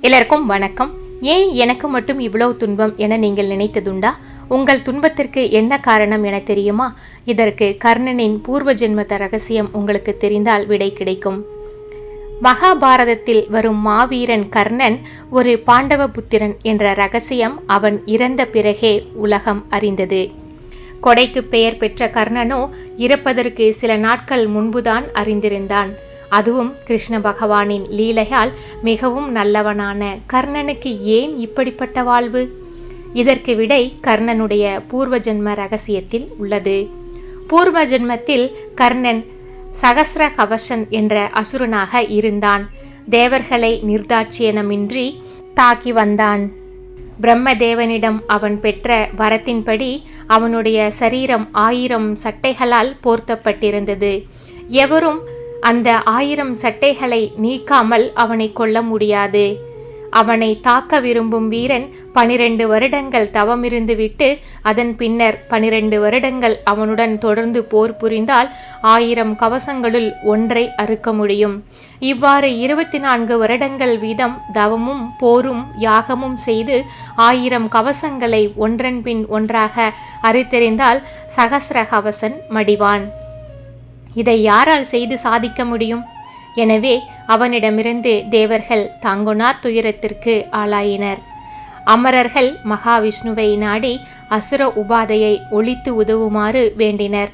எல்லாருக்கும் வணக்கம். ஏன் எனக்கு மட்டும் இவ்வளவு துன்பம் என நீங்கள் நினைத்ததுண்டா? உங்கள் துன்பத்திற்கு என்ன காரணம் என தெரியுமா? இதற்கு கர்ணனின் பூர்வ ஜென்ம ரகசியம் உங்களுக்கு தெரிந்தால் விடை கிடைக்கும். மகாபாரதத்தில் வரும் மாவீரன் கர்ணன் ஒரு பாண்டவ புத்திரன் என்ற ரகசியம் அவன் இறந்த பிறகே உலகம் அறிந்தது. கொடைக்கு பெயர் பெற்ற கர்ணனோ இறப்பதற்கு சில நாட்கள் முன்புதான் அறிந்திருந்தான். அதுவும் கிருஷ்ண பகவானின் லீலையால் மிகவும் நல்லவனான கர்ணனுக்கு ஏன் இப்படிப்பட்ட வாழ்வு? இதற்கு விடை கர்ணனுடைய பூர்வ ஜென்ம ரகசியத்தில் உள்ளது. பூர்வ ஜென்மத்தில் கர்ணன் சகஸ்ர கவசன் என்ற அசுரனாக இருந்தான். தேவர்களை நிர்தாட்சியனமின்றி தாக்கி வந்தான். பிரம்மதேவனிடம் அவன் பெற்ற வரத்தின்படி அவனுடைய சரீரம் 1000 சட்டைகளால் போர்த்தப்பட்டிருந்தது. எவரும் அந்த 1000 சட்டைகளை நீக்காமல் அவனை கொல்ல முடியாது. அவனை தாக்க விரும்பும் வீரன் 12 வருடங்கள் தவமிருந்து விட்டு அதன் பின்னர் 12 வருடங்கள் அவனுடன் தொடர்ந்து போர் புரிந்தால் 1000 கவசங்களுள் ஒன்றை அறுக்க முடியும். இவ்வாறு 24 வருடங்கள் வீதம் தவமும் போரும் யாகமும் செய்து 1000 கவசங்களை ஒன்றன் பின் ஒன்றாக அறுத்தெறிந்தால் சகஸ்ர கவசன் மடிவான். இதை யாரால் செய்து சாதிக்க முடியும்? எனவே அவனிடமிருந்து தேவர்கள் தாங்கொணார் துயரத்திற்கு ஆளாயினர். அமரர்கள் மகாவிஷ்ணுவை நாடி அசுர உபாதையை ஒழித்து உதவுமாறு வேண்டினர்.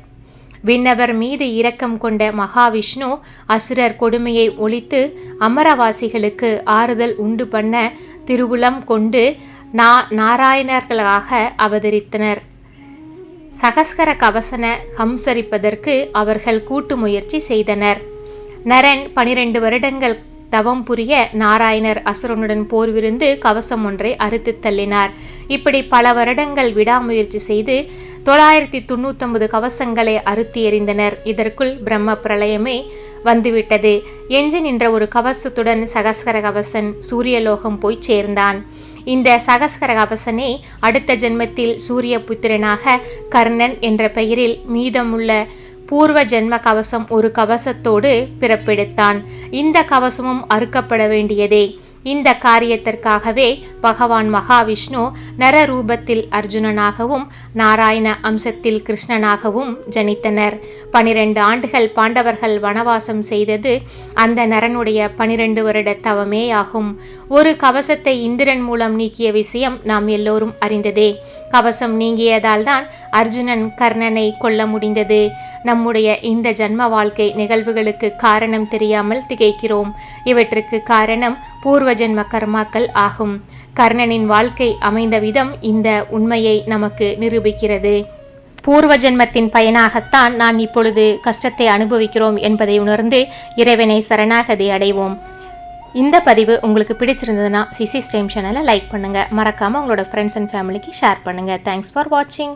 விண்ணவர் மீது இரக்கம் கொண்ட மகாவிஷ்ணு அசுரர் கொடுமையை ஒழித்து அமரவாசிகளுக்கு ஆறுதல் உண்டு பண்ண திருவுளம் கொண்டு நாராயணர்களாக அவதரித்தனர். சகஸ்கர கவசன ஹம்சரிப்பதற்கு அவர்கள் கூட்டு முயற்சி செய்தனர். நரன் 12 வருடங்கள் தவம் புரிய நாராயணர் அசுரனுடன் போர்விருந்து கவசம் ஒன்றை அறுத்து தள்ளினார். இப்படி பல வருடங்கள் விடாமுயற்சி செய்து 999 கவசங்களை அறுத்தி எறிந்தனர். இதற்குள் பிரம்ம பிரளயமே வந்துவிட்டது. எஞ்சி நின்ற ஒரு கவசத்துடன் சகஸ்கர கவசன் சூரியலோகம் போய் சேர்ந்தான். இந்த சகஸ்கர கவசனே அடுத்த ஜென்மத்தில் சூரிய புத்திரனாக கர்ணன் என்ற பெயரில் மீதமுள்ள பூர்வ ஜென்ம கவசம் ஒரு கவசத்தோடு பிறப்பெடுத்தான். இந்த கவசமும் அறுக்கப்பட வேண்டியதே. இந்த காரியத்திற்காகவே பகவான் மகாவிஷ்ணு நர ரூபத்தில் அர்ஜுனனாகவும் நாராயண அம்சத்தில் கிருஷ்ணனாகவும் ஜனித்தனர். 12 ஆண்டுகள் பாண்டவர்கள் வனவாசம் செய்தது அந்த நரனுடைய 12 வருட தவமே ஆகும். ஒரு கவசத்தை இந்திரன் மூலம் நீக்கிய விஷயம் நாம் எல்லோரும் அறிந்ததே. கவசம் நீங்கியதால் தான் அர்ஜுனன் கர்ணனை கொல்ல முடிந்தது. நம்முடைய இந்த ஜன்ம வாழ்க்கை நிகழ்வுகளுக்கு காரணம் தெரியாமல் திகைக்கிறோம். இவற்றுக்கு காரணம் பூர்வ ஜென்ம கர்மாக்கள் ஆகும். கர்ணனின் வாழ்க்கை அமைந்த விதம் இந்த உண்மையை நமக்கு நிரூபிக்கிறது. பூர்வ ஜென்மத்தின் பயனாகத்தான் நான் இப்பொழுது கஷ்டத்தை அனுபவிக்கிறோம் என்பதை உணர்ந்து இறைவனை சரணாகதி அடைவோம். இந்த பதிவு உங்களுக்கு பிடிச்சிருந்ததுன்னா சிசிஸ் டைம் சேனலை லைக் பண்ணுங்கள். மறக்காமல் உங்களோட ஃப்ரெண்ட்ஸ் அண்ட் ஃபேமிலிக்கு ஷேர் பண்ணுங்கள். தேங்க்ஸ் ஃபார் வாட்சிங்.